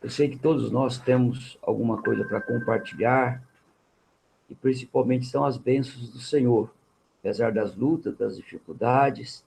Eu sei que todos nós temos alguma coisa para compartilhar, e principalmente são as bênçãos do Senhor, apesar das lutas, das dificuldades.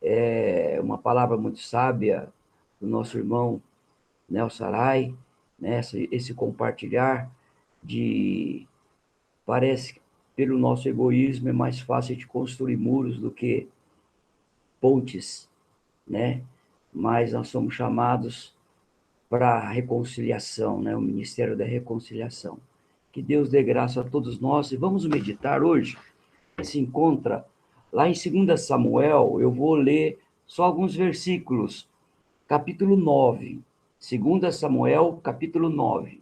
É uma palavra muito sábia do nosso irmão Nelson Sarai, né? Esse compartilhar de... Parece que pelo nosso egoísmo é mais fácil de construir muros do que pontes, né? Mas nós somos chamados para a reconciliação, né? O Ministério da Reconciliação. Que Deus dê graça a todos nós. E vamos meditar hoje, que se encontra lá em 2 Samuel. Eu vou ler só alguns versículos. Capítulo 9. 2 Samuel, capítulo 9.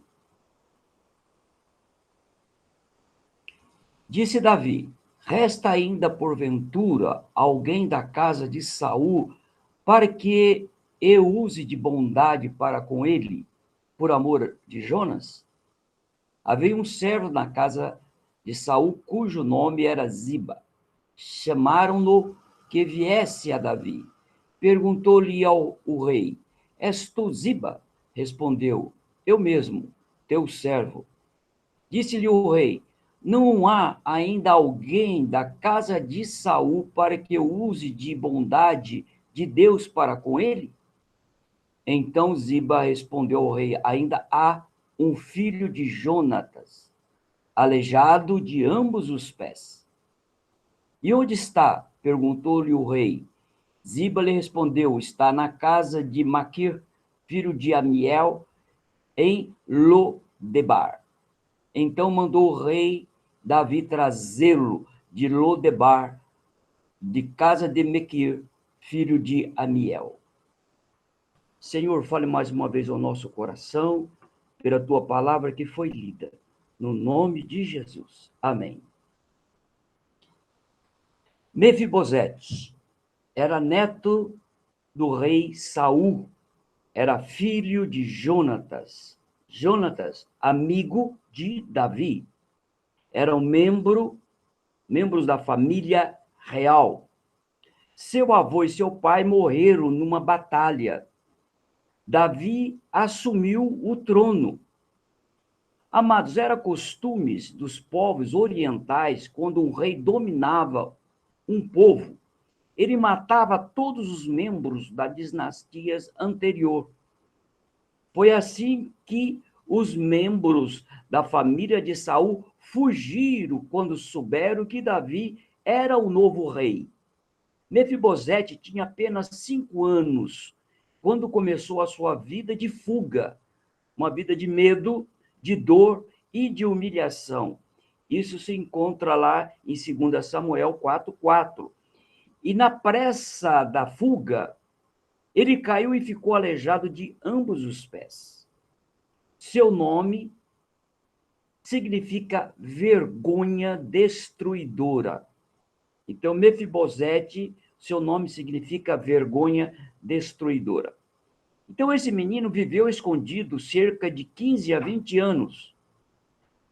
Disse Davi: resta ainda porventura alguém da casa de Saul para que eu use de bondade para com ele, por amor de Jonas? Havia um servo na casa de Saul, cujo nome era Ziba. Chamaram-no que viesse a Davi. Perguntou-lhe o rei: és tu Ziba? Respondeu: eu mesmo, teu servo. Disse-lhe o rei: não há ainda alguém da casa de Saul para que eu use de bondade de Deus para com ele? Então Ziba respondeu ao rei: ainda há um filho de Jonatas, aleijado de ambos os pés. E onde está? Perguntou-lhe o rei. Ziba lhe respondeu: está na casa de Maquir, filho de Amiel, em Lodebar. Então mandou o rei Davi trazê-lo de Lodebar, de casa de Mequir, filho de Amiel. Senhor, fale mais uma vez ao nosso coração, pela tua palavra que foi lida. No nome de Jesus. Amém. Mefibosete era neto do rei Saul, era filho de Jonatas. Jonatas, amigo de Davi, eram membros da família real. Seu avô e seu pai morreram numa batalha. Davi assumiu o trono. Amados, era costume dos povos orientais, quando um rei dominava um povo, ele matava todos os membros das dinastias anterior. Foi assim que os membros da família de Saul fugiram quando souberam que Davi era o novo rei. Mefibosete tinha apenas 5 anos quando começou a sua vida de fuga, uma vida de medo, de dor e de humilhação. Isso se encontra lá em 2 Samuel 4:4. E na pressa da fuga, ele caiu e ficou aleijado de ambos os pés. Seu nome significa vergonha destruidora. Então, Mefibosete, seu nome significa vergonha destruidora. Então, esse menino viveu escondido cerca de 15 a 20 anos.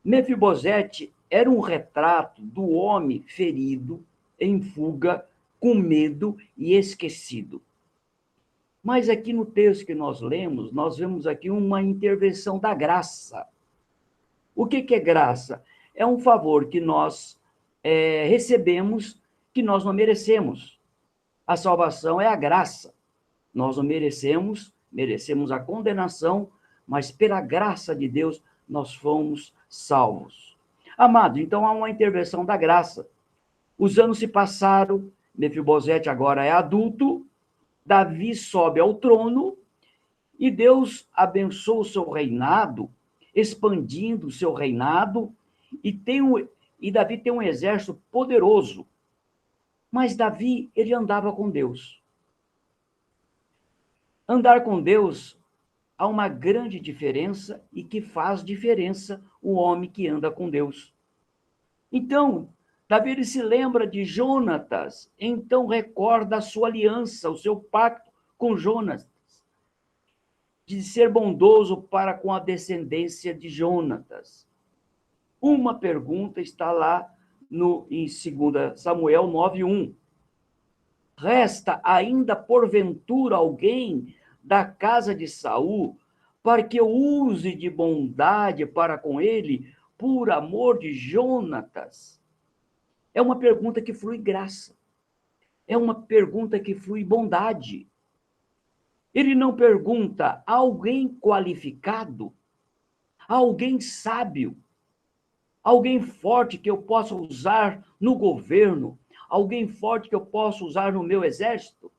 Mefibosete era um retrato do homem ferido, em fuga, com medo e esquecido. Mas aqui no texto que nós lemos, nós vemos aqui uma intervenção da graça. O que é graça? É um favor que nós recebemos, que nós não merecemos. A salvação é a graça. Nós não merecemos a condenação, mas pela graça de Deus nós fomos salvos. Amado, então há uma intervenção da graça. Os anos se passaram, Mefibosete agora é adulto, Davi sobe ao trono e Deus abençoa o seu reinado, expandindo o seu reinado, e Davi tem um exército poderoso. Mas Davi, ele andava com Deus. Andar com Deus, há uma grande diferença e que faz diferença o homem que anda com Deus. Então, Davi ele se lembra de Jonatas, então recorda a sua aliança, o seu pacto com Jonatas, de ser bondoso para com a descendência de Jonatas. Uma pergunta está lá em 2 Samuel 9:1. Resta ainda porventura alguém da casa de Saul para que eu use de bondade para com ele, por amor de Jonatas? É uma pergunta que flui graça. É uma pergunta que flui bondade. Ele não pergunta a alguém qualificado, a alguém sábio, alguém forte que eu possa usar no governo, alguém forte que eu possa usar no meu exército.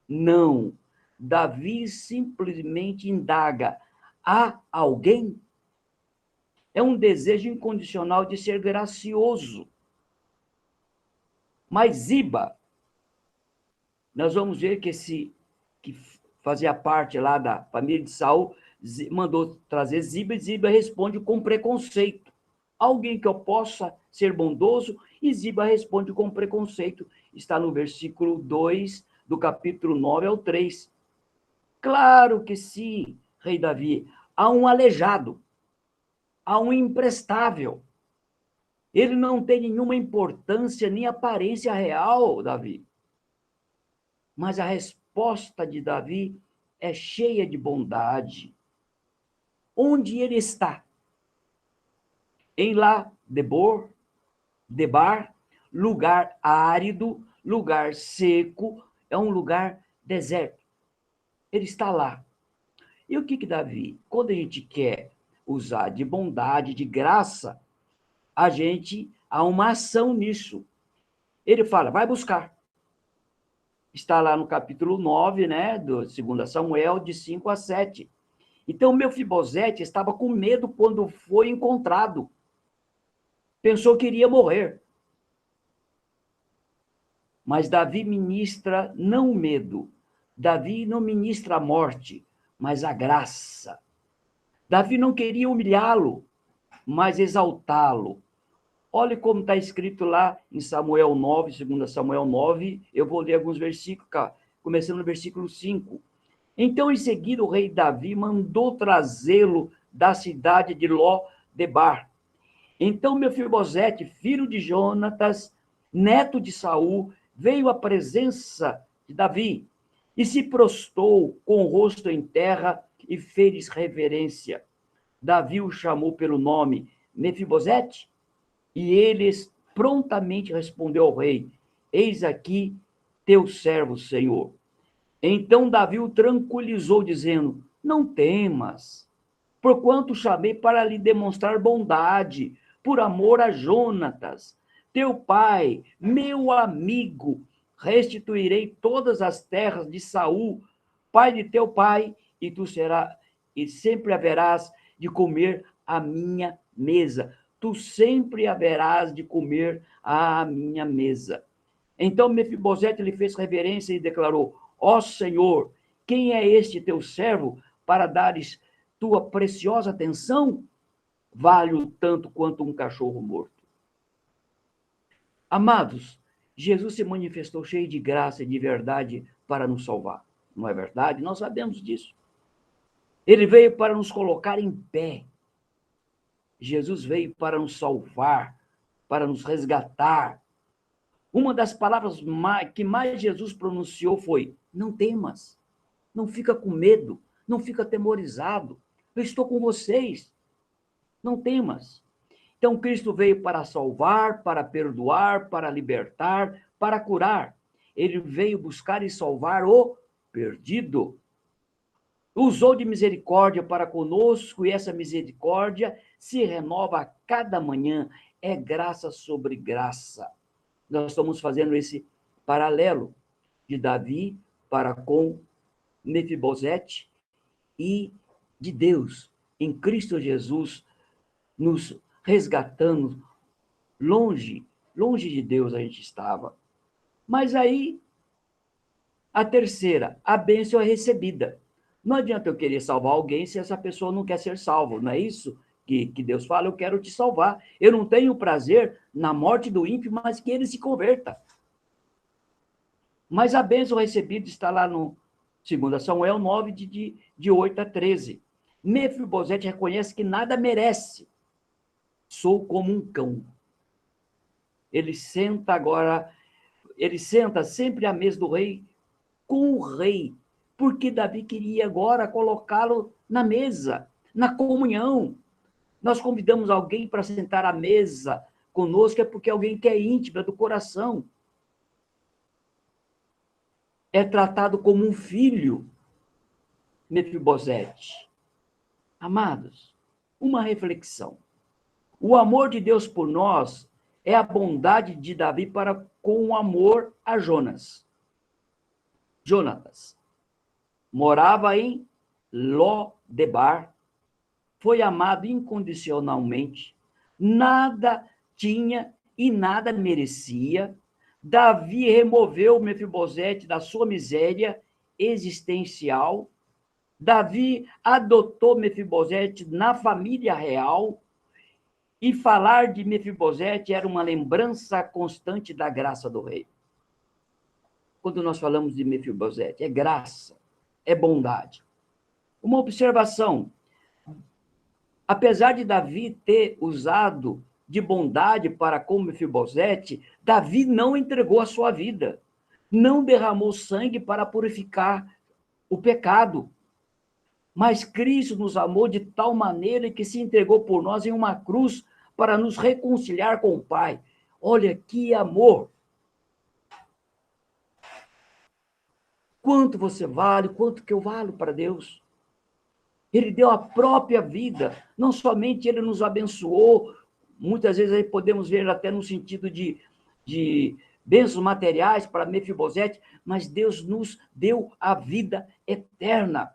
Não. Davi simplesmente indaga: há alguém? É um desejo incondicional de ser gracioso. Mas Ziba, nós vamos ver que fazia parte lá da família de Saul, mandou trazer Ziba, e Ziba responde com preconceito. Alguém que eu possa ser bondoso, e Ziba responde com preconceito. Está no versículo 2 do capítulo 9 ao 3. Claro que sim, rei Davi. Há um aleijado, há um imprestável. Ele não tem nenhuma importância nem aparência real, Davi. Mas a resposta de Davi é cheia de bondade. Onde ele está? Em lá, Debar, lugar árido, lugar seco, é um lugar deserto. Ele está lá. E o que Davi, quando a gente quer usar de bondade, de graça, há uma ação nisso. Ele fala, vai buscar. Está lá no capítulo 9, né, do 2 Samuel, de 5 a 7. Então, Mefibosete estava com medo quando foi encontrado. Pensou que iria morrer. Mas Davi ministra não o medo. Davi não ministra a morte, mas a graça. Davi não queria humilhá-lo, mas exaltá-lo. Olha como está escrito lá em Samuel 9, 2 Samuel 9. Eu vou ler alguns versículos, começando no versículo 5. Então, em seguida, o rei Davi mandou trazê-lo da cidade de Ló-debar. Então, Mefibosete, filho de Jonatas, neto de Saul, veio à presença de Davi e se prostou com o rosto em terra e fez reverência. Davi o chamou pelo nome Mefibosete, e eles prontamente respondeu ao rei: eis aqui teu servo, Senhor. Então Davi o tranquilizou, dizendo: não temas, porquanto chamei para lhe demonstrar bondade, por amor a Jonatas, teu pai, meu amigo. Restituirei todas as terras de Saul, pai de teu pai, e tu serás, e sempre haverás de comer à minha mesa. Tu sempre haverás de comer à minha mesa. Então Mefibosete lhe fez reverência e declarou: ó Senhor, quem é este teu servo para dares tua preciosa atenção? Vale-o tanto quanto um cachorro morto. Amados, Jesus se manifestou cheio de graça e de verdade para nos salvar. Não é verdade? Nós sabemos disso. Ele veio para nos colocar em pé. Jesus veio para nos salvar, para nos resgatar. Uma das palavras que mais Jesus pronunciou foi: não temas, não fica com medo, não fica atemorizado. Eu estou com vocês, não temas. Então, Cristo veio para salvar, para perdoar, para libertar, para curar. Ele veio buscar e salvar o perdido. Usou de misericórdia para conosco, e essa misericórdia se renova a cada manhã. É graça sobre graça. Nós estamos fazendo esse paralelo de Davi para com Mefibosete e de Deus em Cristo Jesus nos resgatando. Longe de Deus a gente estava. Mas aí, a terceira, a bênção é recebida. Não adianta eu querer salvar alguém se essa pessoa não quer ser salvo, não é isso que Deus fala? Eu quero te salvar. Eu não tenho prazer na morte do ímpio, mas que ele se converta. Mas a bênção recebida está lá no 2 Samuel 9, de 8 a 13. Mefibosete reconhece que nada merece. Sou como um cão. Ele senta sempre à mesa do rei, com o rei, porque Davi queria agora colocá-lo na mesa, na comunhão. Nós convidamos alguém para sentar à mesa conosco, é porque alguém que é íntima do coração. É tratado como um filho, Mefibosete. Amados, uma reflexão. O amor de Deus por nós é a bondade de Davi para com o amor a Jonatas. Morava em Lodebar, foi amado incondicionalmente, nada tinha e nada merecia. Davi removeu Mefibosete da sua miséria existencial. Davi adotou Mefibosete na família real, e falar de Mefibosete era uma lembrança constante da graça do rei. Quando nós falamos de Mefibosete, é graça, é bondade. Uma observação: apesar de Davi ter usado de bondade para com Mefibosete, Davi não entregou a sua vida, não derramou sangue para purificar o pecado. Mas Cristo nos amou de tal maneira que se entregou por nós em uma cruz para nos reconciliar com o Pai. Olha que amor! Quanto você vale, quanto que eu valo para Deus? Ele deu a própria vida, não somente ele nos abençoou, muitas vezes aí podemos ver até no sentido de bênçãos materiais para Mefibosete, mas Deus nos deu a vida eterna.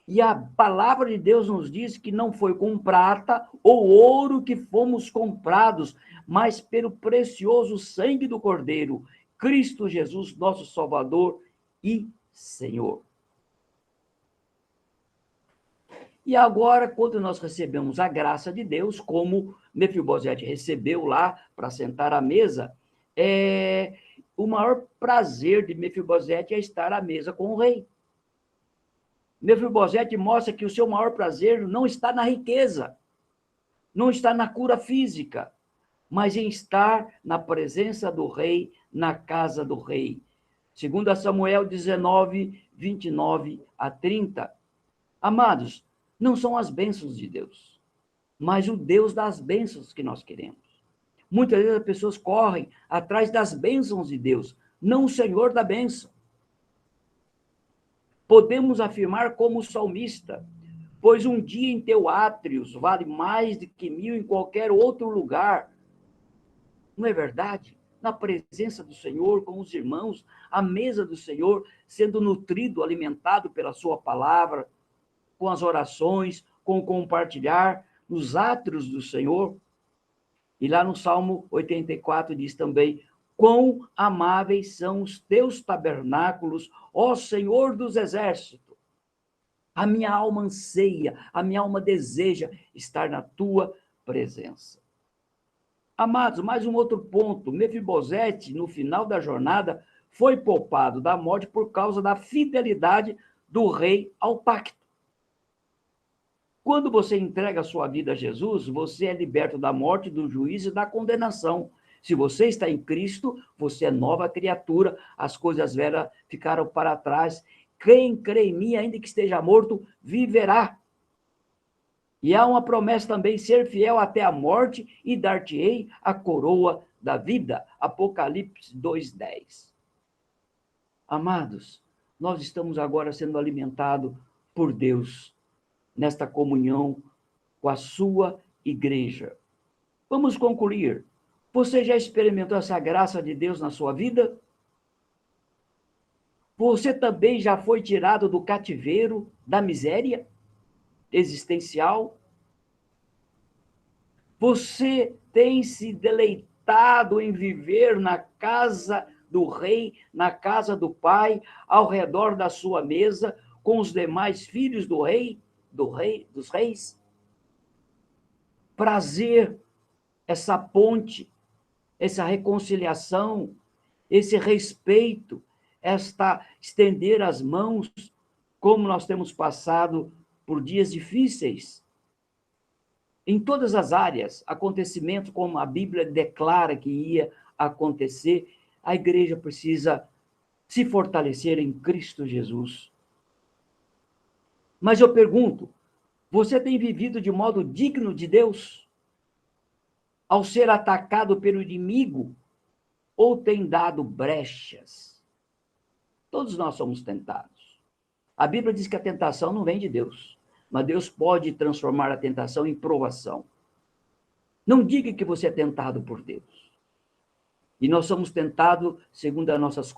E a palavra de Deus nos diz que não foi com prata ou ouro que fomos comprados, mas pelo precioso sangue do Cordeiro, Cristo Jesus, nosso Salvador e Senhor. E agora, quando nós recebemos a graça de Deus, como Mefibosete recebeu lá para sentar à mesa, o maior prazer de Mefibosete é estar à mesa com o rei. Mefibosete mostra que o seu maior prazer não está na riqueza, não está na cura física, mas em estar na presença do rei, na casa do rei. 2 Samuel 19, 29 a 30. Amados, não são as bênçãos de Deus, mas o Deus das bênçãos que nós queremos. Muitas vezes as pessoas correm atrás das bênçãos de Deus, não o Senhor da bênção. Podemos afirmar como salmista: pois um dia em teu átrios vale mais do que 1000 em qualquer outro lugar. Não é verdade? Na presença do Senhor, com os irmãos, à mesa do Senhor, sendo nutrido, alimentado pela sua palavra, com as orações, com o compartilhar, nos átrios do Senhor. E lá no Salmo 84 diz também: quão amáveis são os teus tabernáculos, ó Senhor dos exércitos. A minha alma anseia, a minha alma deseja estar na tua presença. Amados, mais um outro ponto: Mefibosete, no final da jornada, foi poupado da morte por causa da fidelidade do rei ao pacto. Quando você entrega a sua vida a Jesus, você é liberto da morte, do juízo e da condenação. Se você está em Cristo, você é nova criatura, as coisas velhas ficaram para trás. Quem crê em mim, ainda que esteja morto, viverá. E há uma promessa também: ser fiel até a morte e dar-te-ei a coroa da vida. Apocalipse 2:10. Amados, nós estamos agora sendo alimentados por Deus, nesta comunhão com a sua igreja. Vamos concluir. Você já experimentou essa graça de Deus na sua vida? Você também já foi tirado do cativeiro, da miséria existencial? Você tem se deleitado em viver na casa do rei, na casa do pai, ao redor da sua mesa, com os demais filhos do rei, dos reis? Prazer, essa ponte, essa reconciliação, esse respeito, estender as mãos, como nós temos passado por dias difíceis. Em todas as áreas, acontecimentos como a Bíblia declara que ia acontecer, a igreja precisa se fortalecer em Cristo Jesus. Mas eu pergunto, você tem vivido de modo digno de Deus? Ao ser atacado pelo inimigo, ou tem dado brechas? Todos nós somos tentados. A Bíblia diz que a tentação não vem de Deus, mas Deus pode transformar a tentação em provação. Não diga que você é tentado por Deus. E nós somos tentados segundo as nossas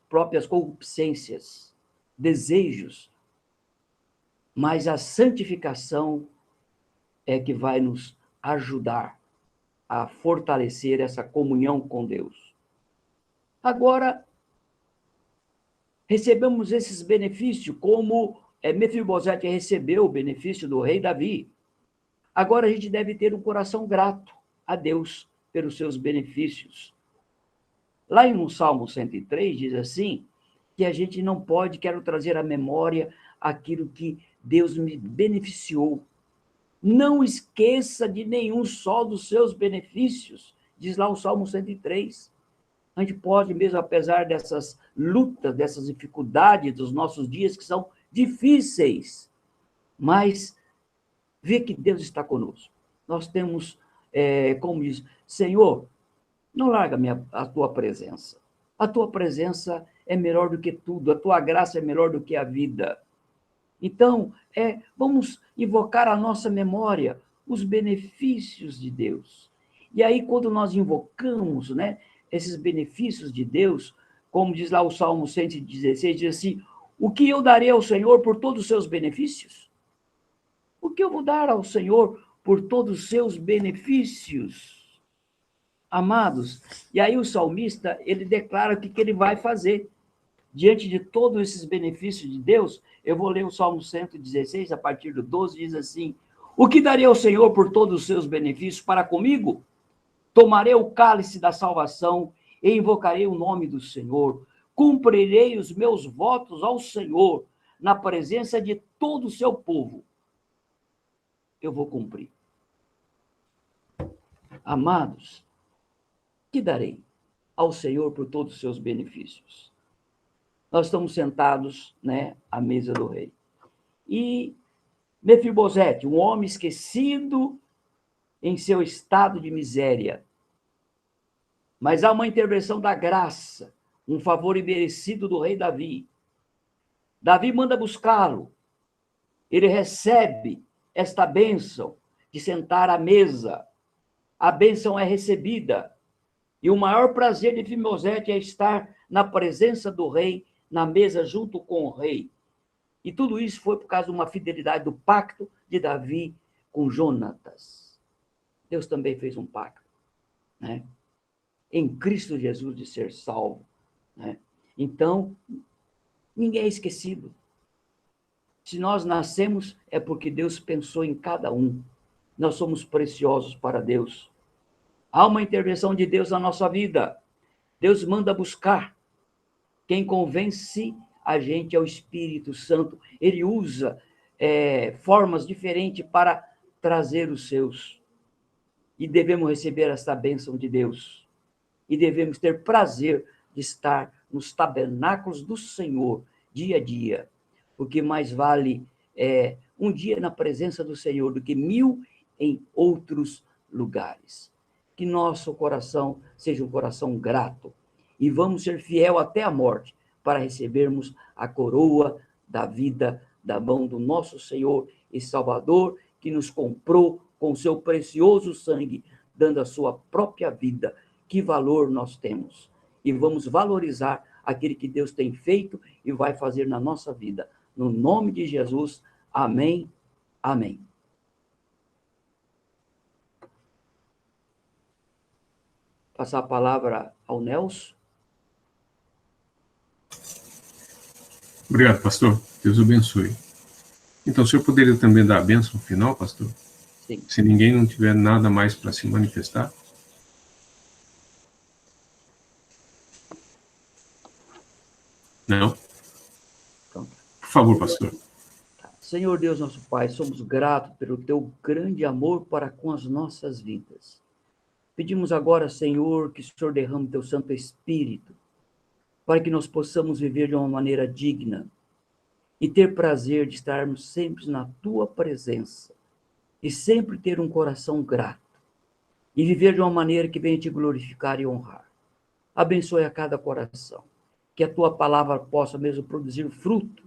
próprias concupiscências, desejos. Mas a santificação é que vai nos ajudar a fortalecer essa comunhão com Deus. Agora, recebemos esses benefícios, como Mefibosete recebeu o benefício do rei Davi. Agora a gente deve ter um coração grato a Deus pelos seus benefícios. Lá no Salmo 103 diz assim, que a gente não pode, quero trazer à memória aquilo que Deus me beneficiou. Não esqueça de nenhum só dos seus benefícios, diz lá o Salmo 103. A gente pode, mesmo apesar dessas lutas, dessas dificuldades dos nossos dias, que são difíceis, mas ver que Deus está conosco. Nós temos, como diz, Senhor, não larga a tua presença. A tua presença é melhor do que tudo, a tua graça é melhor do que a vida. Então, vamos invocar a nossa memória os benefícios de Deus. E aí, quando nós invocamos, né, esses benefícios de Deus, como diz lá o Salmo 116, diz assim, o que eu darei ao Senhor por todos os seus benefícios? O que eu vou dar ao Senhor por todos os seus benefícios? Amados, e aí o salmista, ele declara o que ele vai fazer. Diante de todos esses benefícios de Deus, eu vou ler o Salmo 116, a partir do 12, diz assim, o que darei ao Senhor por todos os seus benefícios para comigo? Tomarei o cálice da salvação e invocarei o nome do Senhor. Cumprirei os meus votos ao Senhor na presença de todo o seu povo. Eu vou cumprir. Amados, que darei ao Senhor por todos os seus benefícios? Nós estamos sentados, né, à mesa do rei. E Mefibosete, um homem esquecido em seu estado de miséria. Mas há uma intervenção da graça, um favor imerecido do rei Davi. Davi manda buscá-lo. Ele recebe esta bênção de sentar à mesa. A bênção é recebida. E o maior prazer de Mefibosete é estar na presença do rei, na mesa junto com o rei. E tudo isso foi por causa de uma fidelidade do pacto de Davi com Jonatas. Deus também fez um pacto, né? Em Cristo Jesus de ser salvo, né? Então, ninguém é esquecido. Se nós nascemos, é porque Deus pensou em cada um. Nós somos preciosos para Deus. Há uma intervenção de Deus na nossa vida. Deus manda buscar. Quem convence a gente é o Espírito Santo. Ele usa formas diferentes para trazer os seus. E devemos receber essa bênção de Deus. E devemos ter prazer de estar nos tabernáculos do Senhor, dia a dia. Porque mais vale um dia na presença do Senhor do que 1000 em outros lugares. Que nosso coração seja um coração grato. E vamos ser fiel até a morte, para recebermos a coroa da vida da mão do nosso Senhor e Salvador, que nos comprou com seu precioso sangue, dando a sua própria vida. Que valor nós temos! E vamos valorizar aquilo que Deus tem feito e vai fazer na nossa vida. No nome de Jesus, amém, amém. Passar a palavra ao Nelson. Obrigado, pastor. Deus o abençoe. Então, o senhor poderia também dar a bênção final, pastor? Sim. Se ninguém não tiver nada mais para se manifestar. Não? Pronto. Por favor, pastor. Senhor Deus, nosso Pai, somos gratos pelo teu grande amor para com as nossas vidas. Pedimos agora, Senhor, que o Senhor derrame teu Santo Espírito, para que nós possamos viver de uma maneira digna. e ter prazer de estarmos sempre na tua presença e sempre ter um coração grato e viver de uma maneira que venha te glorificar e honrar. Abençoe a cada coração, que a tua palavra possa mesmo produzir fruto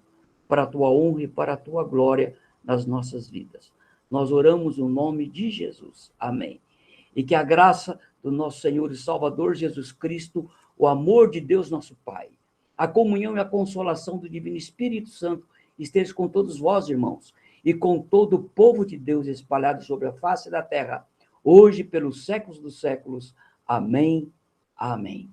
para a tua honra e para a tua glória nas nossas vidas. Nós oramos no nome de Jesus. Amém. E que a graça do nosso Senhor e Salvador Jesus Cristo, o amor de Deus nosso Pai, a comunhão e a consolação do Divino Espírito Santo esteja com todos vós, irmãos, e com todo o povo de Deus espalhado sobre a face da terra, hoje pelos séculos dos séculos. Amém. Amém.